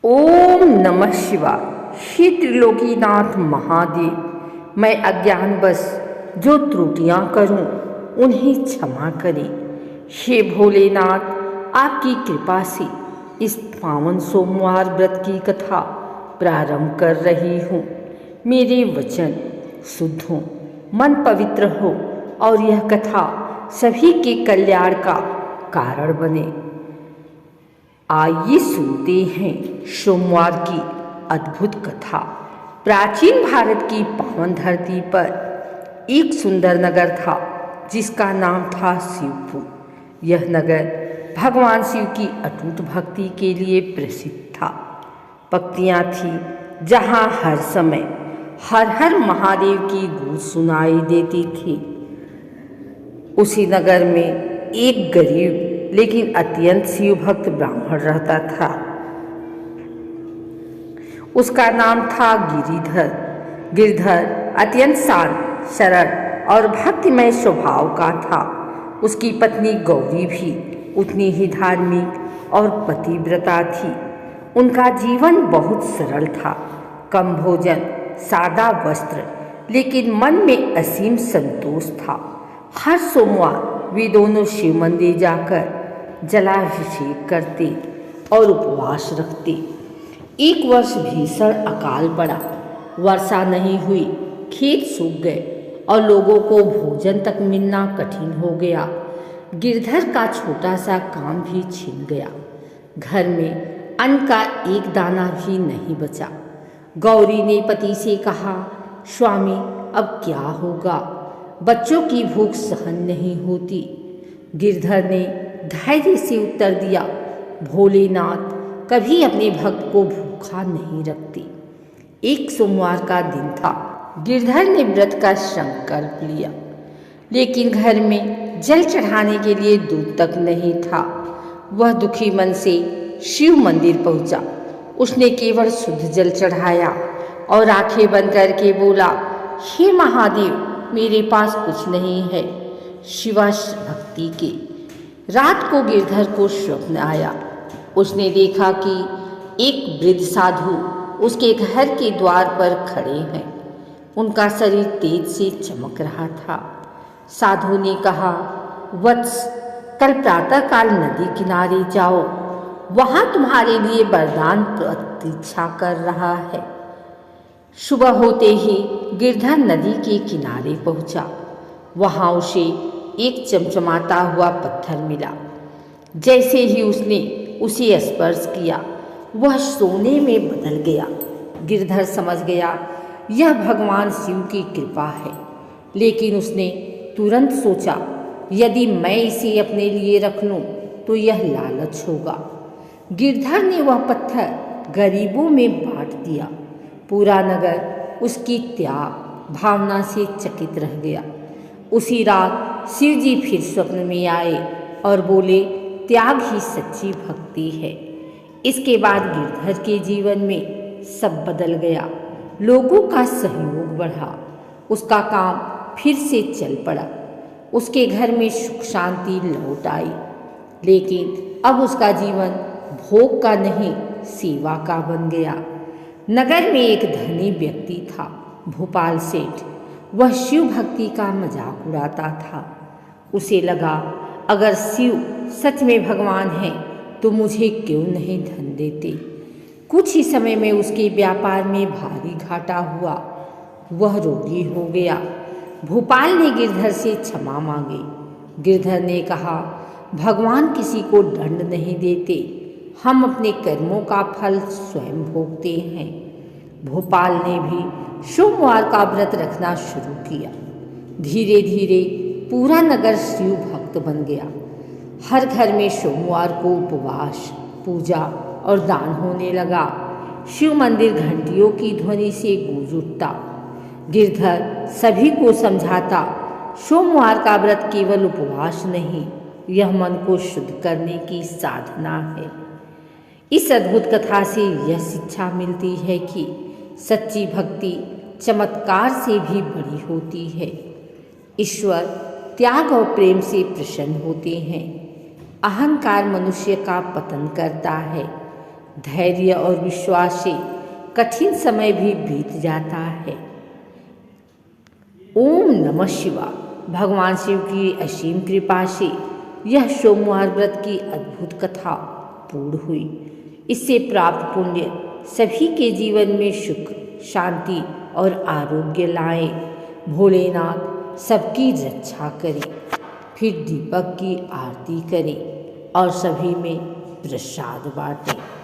ओम नमः शिवाय। श्री त्रिलोकीनाथ महादेव, मैं अज्ञानवश जो त्रुटियां करूं उन्हें क्षमा करें। हे भोलेनाथ, आपकी कृपा से इस पावन सोमवार व्रत की कथा प्रारंभ कर रही हूं। मेरे वचन शुद्ध हों, मन पवित्र हो और यह कथा सभी के कल्याण का कारण बने। आइए सुनते हैं सोमवार की अद्भुत कथा। प्राचीन भारत की पावन धरती पर एक सुंदर नगर था जिसका नाम था शिवपुर। यह नगर भगवान शिव की अटूट भक्ति के लिए प्रसिद्ध था। पंक्तियाँ थी जहाँ हर समय हर हर महादेव की गूंज सुनाई देती थी। उसी नगर में एक गरीब लेकिन अत्यंत शिव भक्त ब्राह्मण रहता था। उसका नाम था गिरिधर। गिरधर अत्यंत शांत, सरल और भक्तिमय स्वभाव का था। उसकी पत्नी गौरी भी उतनी ही धार्मिक और पतिव्रता थी। उनका जीवन बहुत सरल था। कम भोजन, सादा वस्त्र, लेकिन मन में असीम संतोष था। हर सोमवार वे दोनों शिव मंदिर जाकर जलाभिषेक करते और उपवास रखते। एक वर्ष भीषण अकाल पड़ा। वर्षा नहीं हुई, खेत सूख गए और लोगों को भोजन तक मिलना कठिन हो गया। गिरधर का छोटा सा काम भी छिन गया। घर में अन्न का एक दाना भी नहीं बचा। गौरी ने पति से कहा, स्वामी अब क्या होगा? बच्चों की भूख सहन नहीं होती। गिरधर ने धैर्य से उत्तर दिया, भोलेनाथ कभी अपने भक्त को भूखा नहीं रखते। एक सोमवार का दिन था। गिरधर ने व्रत का संकल्प लिया, लेकिन घर में जल चढ़ाने के लिए दूध तक नहीं था। वह दुखी मन से शिव मंदिर पहुंचा। उसने केवल शुद्ध जल चढ़ाया और आंखें बंद करके बोला, हे महादेव, मेरे पास कुछ नहीं है शिवाय भक्ति के। रात को गिरधर को स्वप्न आया। उसने देखा कि एक वृद्ध साधु उसके घर के द्वार पर खड़े हैं। उनका शरीर तेज से चमक रहा था। साधु ने कहा, वत्स, कल प्रातःकाल नदी किनारे जाओ, वहां तुम्हारे लिए वरदान प्रतीक्षा कर रहा है। सुबह होते ही गिरधर नदी के किनारे पहुंचा। वहां उसे एक चमचमाता हुआ पत्थर मिला। जैसे ही उसने उसे स्पर्श किया, वह सोने में बदल गया। गिरधर समझ गया यह भगवान शिव की कृपा है, लेकिन उसने तुरंत सोचा, यदि मैं इसे अपने लिए रख लूं तो यह लालच होगा। गिरधर ने वह पत्थर गरीबों में बांट दिया। पूरा नगर उसकी त्याग भावना से चकित रह गया। उसी रात शिव जी फिर स्वप्न में आए और बोले, त्याग ही सच्ची भक्ति है। इसके बाद गिरधर के जीवन में सब बदल गया। लोगों का सहयोग बढ़ा। उसका काम फिर से चल पड़ा। उसके घर में सुख शांति लौट आई। लेकिन अब उसका जीवन भोग का नहीं, सेवा का बन गया। नगर में एक धनी व्यक्ति था, भोपाल सेठ। वह शिव भक्ति का मजाक उड़ाता था। उसे लगा, अगर शिव सच में भगवान है तो मुझे क्यों नहीं धन देते। कुछ ही समय में उसके व्यापार में भारी घाटा हुआ। वह रोगी हो गया। भोपाल ने गिरधर से क्षमा मांगी। गिरधर ने कहा, भगवान किसी को दंड नहीं देते, हम अपने कर्मों का फल स्वयं भोगते हैं। भोपाल ने भी सोमवार का व्रत रखना शुरू किया। धीरे धीरे पूरा नगर शिव भक्त बन गया। हर घर में सोमवार को उपवास, पूजा और दान होने लगा। शिव मंदिर घंटियों की ध्वनि से गूंज उठता। गिरधर सभी को समझाता, सोमवार का व्रत केवल उपवास नहीं, यह मन को शुद्ध करने की साधना है। इस अद्भुत कथा से यह शिक्षा मिलती है कि सच्ची भक्ति चमत्कार से भी बड़ी होती है। ईश्वर त्याग और प्रेम से प्रसन्न होते हैं। अहंकार मनुष्य का पतन करता है। धैर्य और विश्वास से कठिन समय भी बीत जाता है। ओम नमः शिवाय। भगवान शिव की असीम कृपा से यह सोमवार व्रत की अद्भुत कथा पूर्ण हुई। इससे प्राप्त पुण्य सभी के जीवन में सुख, शांति और आरोग्य लाए। भोलेनाथ सबकी रक्षा करे। फिर दीपक की आरती करें और सभी में प्रसाद बांटें।